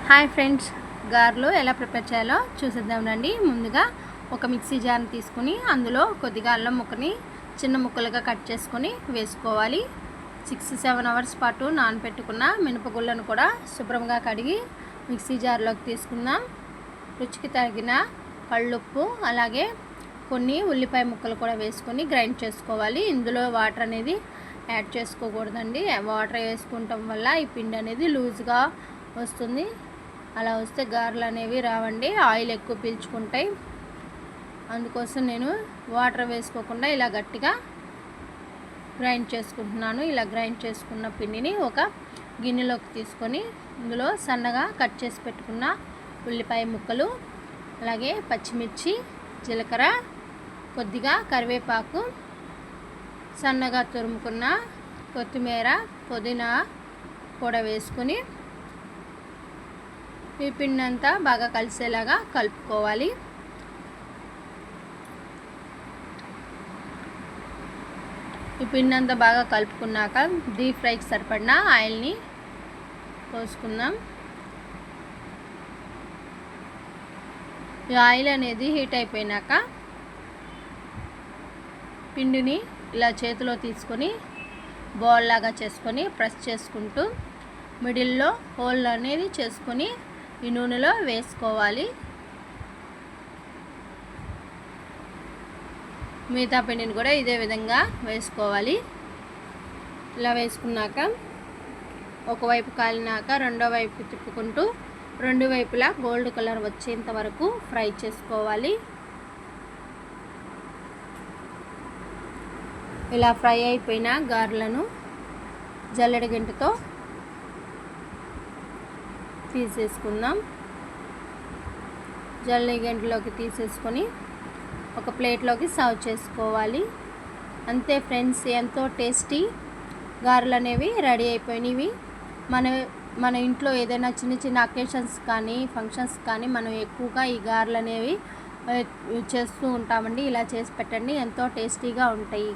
Hi friends, గారెలు ఎలా prepare చేయాలో చూసేద్దాం రండి. ముందుగా ఒక మిక్సీ జార్ని తీసుకుని అందులో కొద్దిగా అల్లం ముక్కని చిన్న ముక్కలుగా కట్ చేసుకొని వేసుకోవాలి. 6-7 అవర్స్ పాటు నానబెట్టుకున్న మినపగుళ్ళను కూడా శుభ్రంగా కడిగి మిక్సీ జార్లోకి తీసుకుందాం. రుచికి తగిన కళ్ళుప్పు అలాగే కొన్ని ఉల్లిపాయ ముక్కలు కూడా వేసుకొని గ్రైండ్ చేసుకోవాలి. ఇందులో వాటర్ అనేది యాడ్ చేసుకోకూడదండి. వాటర్ వేసుకుంటాం వల్ల ఈ పిండి అనేది లూజ్గా వస్తుంది. అలా వస్తే గారెలు అనేవి రావండి, ఆయిల్ ఎక్కువ పీల్చుకుంటాయి. అందుకోసం నేను వాటర్ వేసుకోకుండా ఇలా గట్టిగా గ్రైండ్ చేసుకుంటున్నాను. ఇలా గ్రైండ్ చేసుకున్న పిండిని ఒక గిన్నెలోకి తీసుకొని ఇందులో సన్నగా కట్ చేసి పెట్టుకున్న ఉల్లిపాయ ముక్కలు అలాగే పచ్చిమిర్చి, జీలకర్ర, కొద్దిగా కరివేపాకు, సన్నగా తురుముకున్న కొత్తిమీర, పుదీనా కూడా వేసుకొని ఈ పిండి అంతా బాగా కలిసేలాగా కలుపుకోవాలి. ఈ పిండి అంతా బాగా కలుపుకున్నాక డీప్ ఫ్రైకి సరిపడిన ఆయిల్ని పోసుకుందాం. ఈ ఆయిల్ అనేది హీట్ అయిపోయినాక పిండిని ఇలా చేతిలో తీసుకొని బాల్ లాగా చేసుకొని ప్రెస్ చేసుకుంటూ మిడిల్లో హోల్ అనేది చేసుకొని ఈ నూనెలో వేసుకోవాలి. మిగతా పిండిని కూడా ఇదే విధంగా వేసుకోవాలి. ఇలా వేసుకున్నాక ఒకవైపు కాలినాక రెండో వైపు తిప్పుకుంటూ రెండు వైపులా గోల్డ్ కలర్ వచ్చేంత వరకు ఫ్రై చేసుకోవాలి. ఇలా ఫ్రై అయిపోయిన గారెలను జల్లెడ గంటతో తీసేసుకుందాం. జల్లెడ గంటలోకి తీసేసుకొని ఒక ప్లేట్లోకి సర్వ్ చేసుకోవాలి. అంతే ఫ్రెండ్స్, ఎంతో టేస్టీ గారెలు అనేవి రెడీ అయిపోయినవి. మన ఇంట్లో ఏదైనా చిన్న చిన్న అకేషన్స్ కానీ ఫంక్షన్స్ కానీ మనం ఎక్కువగా ఈ గారెలు అనేవి చేస్తూ ఉంటామండి. ఇలా చేసి పెట్టండి, ఎంతో టేస్టీగా ఉంటాయి.